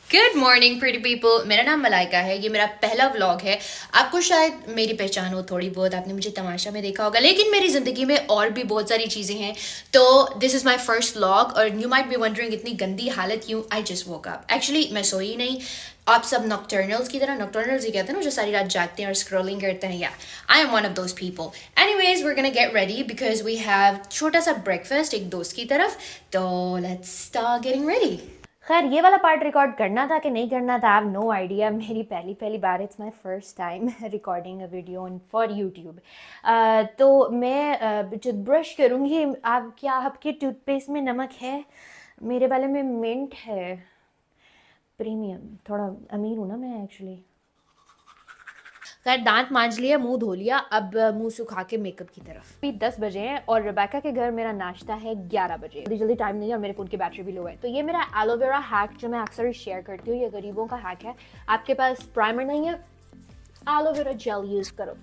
Good morning pretty people. मेरा नाम मलाइका है। ये मेरा पहला व्लॉग है। आपको शायद मेरी पहचान हो थोड़ी बहुत, आपने मुझे तमाशा में देखा होगा, लेकिन मेरी ज़िंदगी में और भी बहुत सारी चीज़ें हैं। तो this is my first vlog. और यू माइट बी वंडरिंग इतनी गंदी हालत क्यों। I just woke up. Actually मैं सोई नहीं। आप सब नॉकटर्नल्स की तरह, नॉकटर्नल्स ही कहते हैं ना जो सारी रात जागते हैं और स्क्रॉलिंग करते हैं, या I am one of those people. Anyways we are gonna get ready because we have छोटा सा ब्रेकफास्ट एक दोस्त की तरफ। तो लेट्स स्टार्ट गेटिंग रेडी। खैर, ये वाला पार्ट रिकॉर्ड करना था कि नहीं करना था, आई हैव नो आइडिया। मेरी पहली पहली बार, it's my first time recording a video on for YouTube. तो मैं जब ब्रश करूँगी, आप क्या आपके टूथपेस्ट में नमक है? मेरे वाले में मिंट है, प्रीमियम। थोड़ा अमीर हूँ ना मैं एक्चुअली। खैर, दांत मांज लिया, मुंह धो लिया, अब मुंह सुखा के मेकअप की तरफ। अभी 10 बजे हैं और रिबेका के घर मेरा नाश्ता है 11 बजे। जल्दी जल्दी टाइम नहीं है और मेरे फ़ोन की बैटरी भी लो है। तो ये मेरा एलोवेरा हैक जो मैं अक्सर शेयर करती हूँ, ये गरीबों का हैक है। आपके पास प्राइमर नहीं है, एलोवेरा जेल यूज़ करो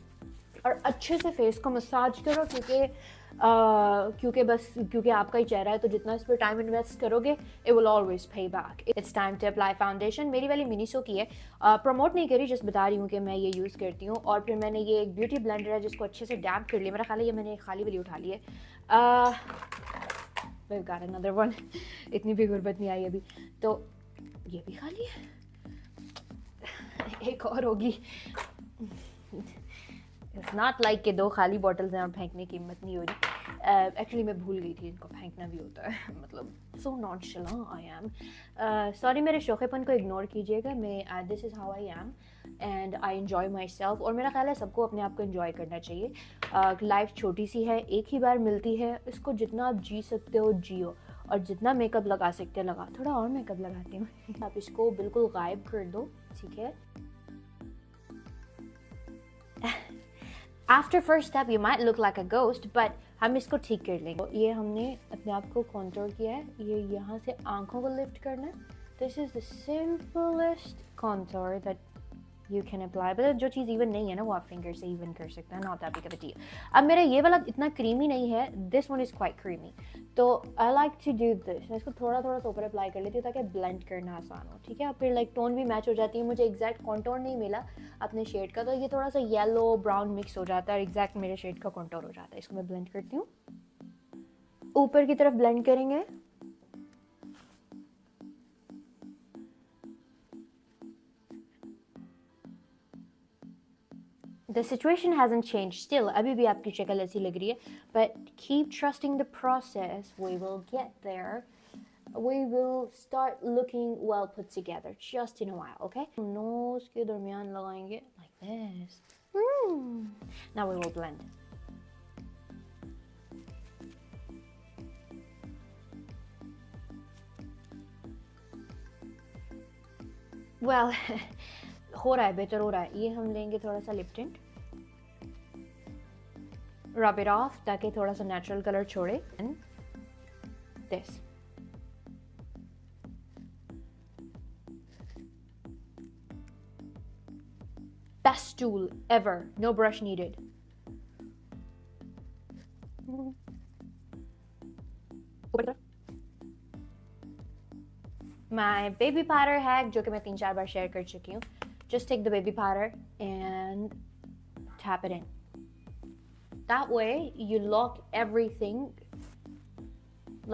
और अच्छे से फेस को मसाज करो, क्योंकि आपका ही चेहरा है, तो जितना इस पर टाइम इन्वेस्ट करोगे it will always pay back. It's time to apply foundation. मेरी वाली मिनीसो की है, प्रमोट नहीं करी, जस्ट बता रही हूँ कि मैं ये यूज़ करती हूँ। और फिर मैंने ये एक ब्यूटी ब्लेंडर है जिसको अच्छे से डैम्प कर लिया। मेरा ख्याल है ये मैंने खाली वाली उठा ली है। we've got another one। इतनी भी गुर्बत नहीं आई अभी। तो ये भी खाली है, एक और होगी। इट्स नॉट लाइक कि 2 खाली बॉटल्स हैं और फेंकने की हिम्मत नहीं हो रही। एक्चुअली मैं भूल गई थी इनको फेंकना भी होता है। मतलब सो नॉनशलेंट आई एम। सॉरी, मेरे शौक़ेपन को इग्नोर कीजिएगा। मैं this is how I M and I enjoy my self. और मेरा ख्याल है सबको अपने आप को इन्जॉय करना चाहिए। लाइफ छोटी सी है, एक ही बार मिलती है, इसको जितना आप जी सकते हो जियो, और जितना मेकअप लगा सकते हैं लगा। थोड़ा और मेकअप लगाती हूँ। आप इसको बिल्कुल गायब कर दो, ठीक है। After first step you might look like a ghost, but हम इसको ठीक कर लेंगे। ये हमने अपने आप को कॉन्टोर किया है, ये यहाँ से आंखों को लिफ्ट करना है। This is the simplest contour that you can apply. But जो चीज़ इवन नहीं है ना, वो आप फिंगर से इवन कर सकते हैं, not that big of a deal. अब मेरा ये वाला इतना क्रीमी नहीं है, this one is quite creamy. तो I like to do this. मैं इसको थोड़ा थोड़ा सा ऊपर अप्लाई कर लेती हूँ ताकि ब्लेंड करना आसान हो, ठीक है। फिर लाइक टोन भी मैच हो जाती है। मुझे एग्जैक्ट कॉन्टोर नहीं मिला अपने शेड का, तो ये थोड़ा सा येलो ब्राउन मिक्स हो जाता है और एग्जैक्ट मेरे शेड का कॉन्टोर हो जाता है। इसको मैं ब्लेंड करती हूँ, ऊपर की तरफ ब्लेंड करेंगे। The situation hasn't changed still. अभी भी आपकी शक्ल ऐसी लग रही है, but keep trusting the process. We will get there. We will start looking well put together just in a while, okay? Nose के दरमियान लगाएंगे like this. Now we will blend. Well, हो रहा है, बेहतर हो रहा है। ये हम लेंगे थोड़ा सा lip tint, rub it off ताकि थोड़ा सा नेचुरल कलर छोड़े। And this. Best tool ever. No brush needed. My baby powder hack, जो कि मैं 3-4 बार शेयर कर चुकी हूँ. Just take the baby powder and tap it in. That way you lock everything,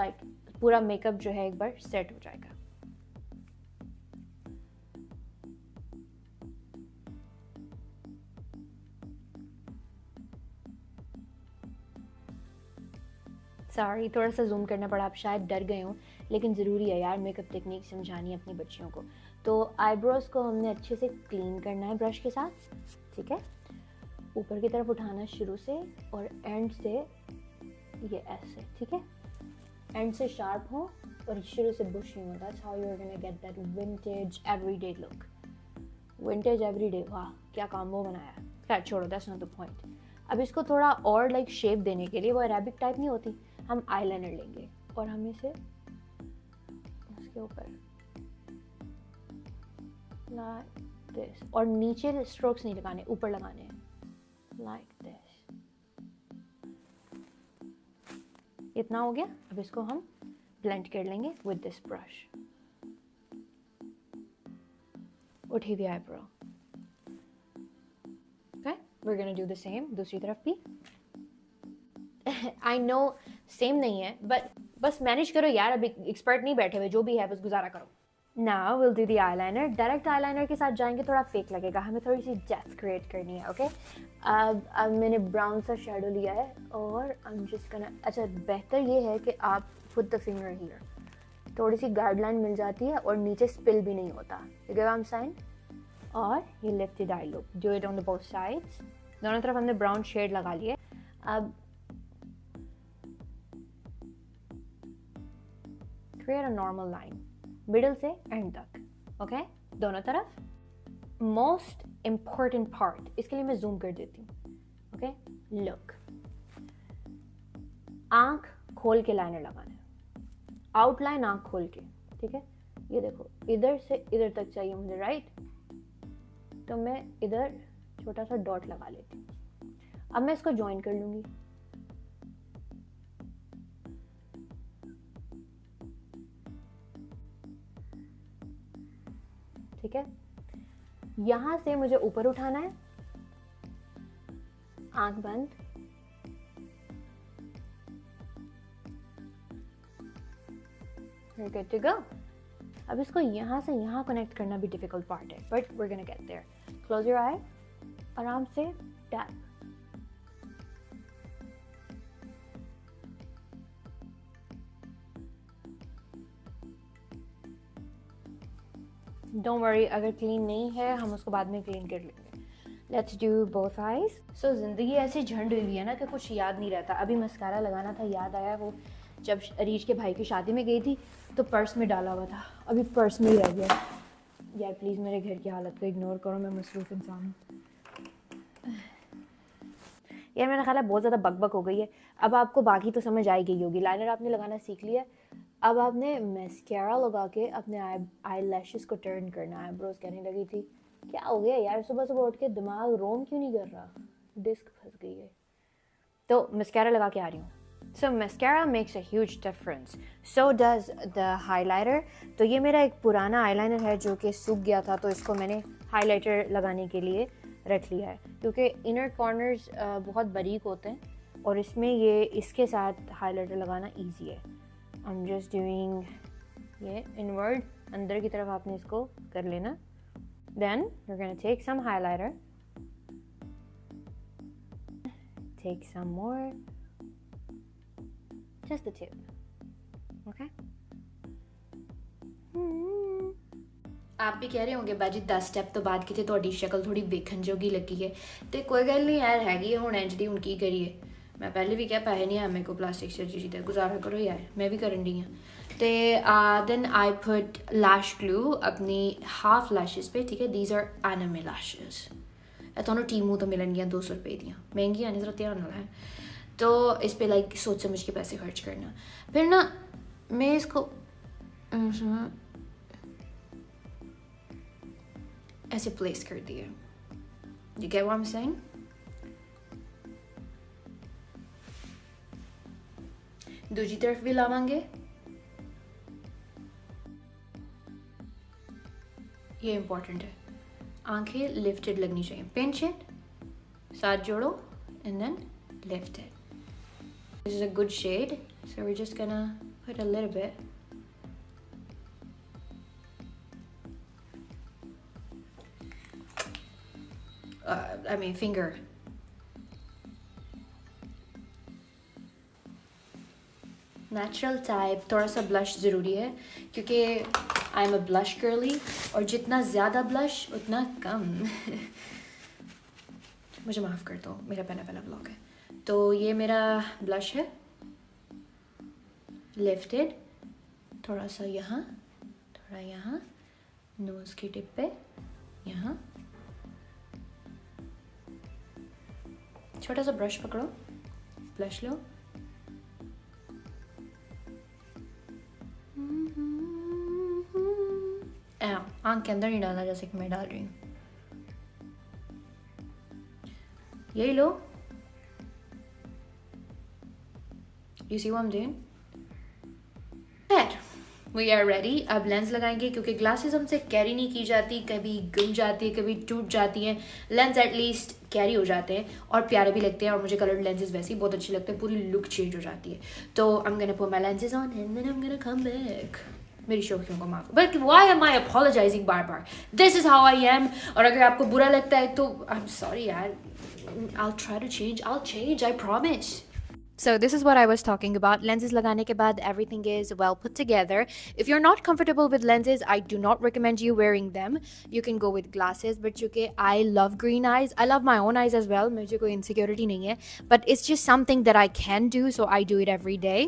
like पूरा मेकअप जो है एक बार सेट हो जाएगा. सॉरी, थोड़ा सा जूम करना पड़ा, आप शायद डर गए हो, लेकिन ज़रूरी है यार मेकअप टेक्निक समझानी है अपनी बच्चियों को. तो आईब्रोज को हमने अच्छे से क्लीन करना है ब्रश के साथ, ठीक है. ऊपर की तरफ उठाना शुरू से और एंड से ये ऐसे, ठीक है. एंड से शार्प हो और शुरू से बुशी हो. That's how you are gonna get that vintage everyday look. Vintage everyday, वाह क्या कॉम्बो बनाया. खैर छोड़ो, दैट्स नॉट द पॉइंट. अब इसको थोड़ा और लाइक शेप देने के लिए, वो अरेबिक टाइप नहीं होती, हम आईलाइनर लेंगे और हम इसे उसके ऊपर लाइक दिस, और नीचे स्ट्रोक्स नहीं लगाने, ऊपर लगाने हैं लाइक दिस. इतना हो गया. अब इसको हम ब्लेंड कर लेंगे विद दिस ब्रश. उठी हुई eyebrow. Okay, we are gonna do the same दूसरी तरफ भी। आई नो सेम नहीं है, बट बस मैनेज करो यार, अभी एक्सपर्ट नहीं बैठे हुए, जो भी है बस गुजारा करो। Now will do the eyeliner. Direct eyeliner के साथ जाएंगे थोड़ा फेक लगेगा, हमें थोड़ी सी डेप्थ क्रिएट करनी है। ओके, अब मैंने ब्राउन सा शेडो लिया है और आई एम जस्ट गोना, अच्छा बेहतर ये है कि आप पुट द फिंगर हियर, थोड़ी सी गाइडलाइन मिल जाती है और नीचे स्पिल भी नहीं होता। यू गिव आम साइन। और ये lifted I look, do it on the both sides. दोनों तरफ हमने ब्राउन शेड लगा लिए। अब create a normal line middle से एंड तक। ओके, दोनों तरफ। मोस्ट इंपॉर्टेंट पार्ट, इसके लिए मैं जूम कर देती हूँ। ओके, लुक, आंख खोल के लाइनर लगाना है, आउटलाइन आंख खोल के। ठीक है, ये देखो इधर से इधर तक चाहिए मुझे, राइट? तो मैं इधर छोटा सा डॉट लगा लेती हूँ। अब मैं इसको ज्वाइन कर लूंगी। ठीक है, यहां से मुझे ऊपर उठाना है, आंख बंद। You're good to go. अब इसको यहां से यहां कनेक्ट करना भी डिफिकल्ट पार्ट है, but we're gonna get there. Close your eye, आराम से टैप। डोंट वरी, अगर क्लीन नहीं है हम उसको बाद में क्लीन कर लेंगे। Let's do both eyes. So ज़िंदगी ऐसी झंड हुई है ना कि कुछ याद नहीं रहता। अभी मस्कारा लगाना था, याद आया वो जब अरीश के भाई की शादी में गई थी तो पर्स में डाला हुआ था, अभी पर्स में ही रह गया। यार प्लीज़ मेरे घर की हालत को इग्नोर करो, मैं मसरूफ़ इंसान हूँ। यार मेरा ख्याल है बहुत ज़्यादा बकबक हो गई है। अब आपको बाकी तो समझ आई गई होगी, लाइनर आपने लगाना सीख लिया। अब आपने मैस्कारा लगा के अपने आई लैशेस को टर्न करना है। आईब्रोज कहने लगी थी, क्या हो गया यार, सुबह सुबह उठ के दिमाग रोम क्यों नहीं कर रहा, डिस्क फंस गई है। तो मैस्कारा लगा के आ रही हूँ। So mascara makes a huge difference, so does the highlighter. तो ये मेरा एक पुराना आईलाइनर है जो कि सूख गया था, तो इसको मैंने हाइलाइटर लगाने के लिए रख लिया है, क्योंकि इनर कॉर्नर्स बहुत बारीक होते हैं और इसमें ये इसके साथ हाइलाइटर लगाना ईजी है। आई एम जस्ट डूइंग ये इनवर्ड, अंदर की तरफ आपने इसको कर लेना। Then you are gonna take some highlighter, take some more, just the tip. Okay, आप भी कह रहे होंगे बाजी 10 स्टैप तो बाद किते ਤੁਹਾਡੀ शक्ल थोड़ी वेखन जोगी लगी है, तो कोई गल नहीं यार, हैगी हुण इंज दी, हुण की करिए। मैं पहले भी क्या, पैसे नहीं है मेरे को प्लास्टिक सर्जरी का, गुजारा करो यार, मैं भी करन दी हाँ। तो then I put lash glue अपनी हाफ लैशेस पे। ठीक है, दीज आर एनिमे लैशेस, तुहानू टीमू तो मिलनगियां 200 रुपए दियां, महंगियां ने, जरा ध्यान नाल है। तो इस पे लाइक सोच समझ के पैसे खर्च करना। फिर ना मैं इसको ऐसे प्लेस कर दिए। You get what I'm saying? दूसरी तरफ भी लावांगे। ये इंपॉर्टेंट है, आंखें लिफ्टेड लगनी चाहिए, पिंच इट, साथ जोड़ो and then lift it. This is a good shade, so we're just gonna put a little bit. I mean finger. Natural type, थोड़ा सा ब्लश ज़रूरी है क्योंकि I am a blush girly, और जितना ज़्यादा ब्लश उतना कम। मुझे माफ़ कर दो, मेरा पहला ब्लॉग है। तो ये मेरा ब्लश है, लिफ्टेड, थोड़ा सा यहाँ, थोड़ा यहाँ, नोज़ की टिप पे यहाँ। छोटा सा ब्रश पकड़ो, ब्लश लो, आँख के अंदर नहीं डालना जैसे कि मैं डाल रही हूँ, यही लो। You see what I'm doing? We are ready. अब लेंस लगाएंगे क्योंकि ग्लासेस हमसे कैरी नहीं की जाती, कभी गुम जाती है, कभी टूट जाती हैं। लेंस एटलीस्ट कैरी हो जाते हैं और प्यारे भी लगते हैं, और मुझे कलर्ड लेंसेज वैसे ही बहुत अच्छे लगते हैं, पूरी लुक चेंज हो जाती है। तो I am gonna put my lenses on and then I am gonna come back. मेरी शौकियों को माफ, but why am I apologising बार बार, this is how I am. और अगर आपको बुरा लगता है तो आई एम सॉरी यार, I'll try to change, I'll change, I promise. So this is what I was talking about. Lenses lagane ke baad everything is well put together. If you're not comfortable with lenses, I do not recommend you wearing them. You can go with glasses, but chunki I love green eyes, I love my own eyes as well, mujhe koi insecurity nahi hai, but it's just something that I can do, so I do it every day.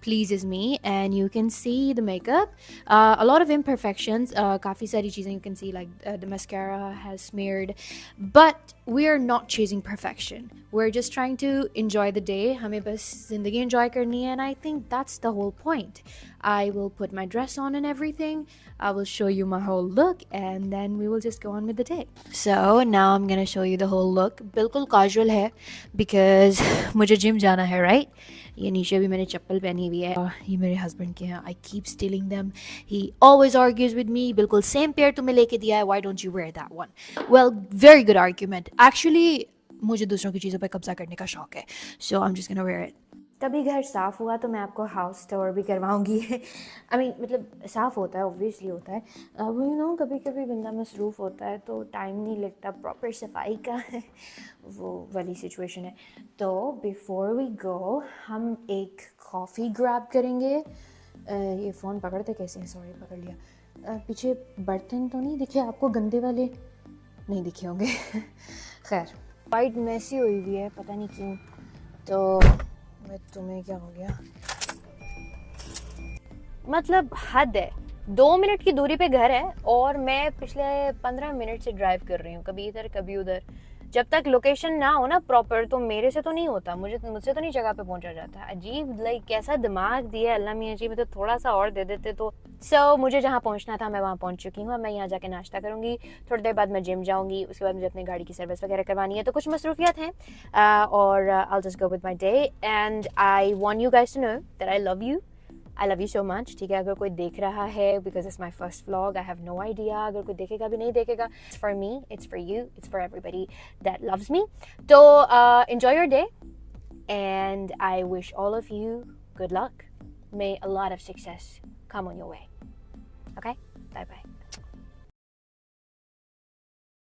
Pleases me. And you can see the makeup, a lot of imperfections, kafi sari cheezein you can see, like the mascara has smeared, but we are not chasing perfection. We're just trying to enjoy the day. हमें बस ज़िंदगी enjoy करनी है, and I think that's the whole point. I will put my dress on and everything. I will show you my whole look, and then we will just go on with the day. So now I'm gonna show you the whole look. बिल्कुल casual है because मुझे gym जाना है, right? ये नीचे भी मैंने चप्पल पहनी हुई है, ये मेरे हस्बैंड के हैं, I keep stealing them. He always argues with me, बिल्कुल same pair तुम्हें लेके दिया है, why don't you wear that one? Well, very good argument. Actually, मुझे दूसरों की चीज़ों पे कब्जा करने का शौक है, so I'm just gonna wear it. कभी घर साफ़ हुआ तो मैं आपको हाउस टूर भी करवाऊंगी। आई मीन मतलब साफ़ होता है, ऑब्वियसली होता है, अब यू नो कभी कभी बंदा मसरूफ़ होता है तो टाइम नहीं लगता प्रॉपर सफाई का, वो वाली सिचुएशन है। तो बिफोर वी गो हम एक कॉफ़ी ग्रैब करेंगे। ये फ़ोन पकड़ते कैसे हैं, सॉरी पकड़ लिया। पीछे बर्तन तो नहीं दिखे आपको, गंदे वाले नहीं दिखे होंगे। खैर वाइट मैसी हुई हुई है, पता नहीं क्यों। तो मैं तुम्हें क्या हो गया, मतलब हद है। 2 मिनट की दूरी पे घर है और मैं पिछले 15 मिनट से ड्राइव कर रही हूँ, कभी इधर कभी उधर। जब तक लोकेशन ना हो ना प्रॉपर तो मेरे से तो नहीं होता, मुझसे तो नहीं जगह पे पहुंचा जाता। अजीब, लाइक कैसा दिमाग दिया अल्लाह मियां जी, मतलब थोड़ा सा और दे देते तो। मुझे जहाँ पहुंचना था मैं वहाँ पहुंच चुकी हूँ। मैं यहाँ जाके नाश्ता करूँगी, थोड़ी देर बाद मैं जिम जाऊँगी, उसके बाद मुझे अपनी गाड़ी की सर्विस वगैरह करवानी है, तो कुछ मसरूफियत हैं। और I'll just go with my day and I want you guys to know that I love you. I love you so much. ठीक है, अगर कोई देख रहा है, because it's my first vlog, I have no idea अगर कोई देखेगा भी नहीं देखेगा, it's for me, it's for you, it's for everybody that loves me. So enjoy your day and I wish all of you good luck. May a lot of success come on your way. Okay, bye bye.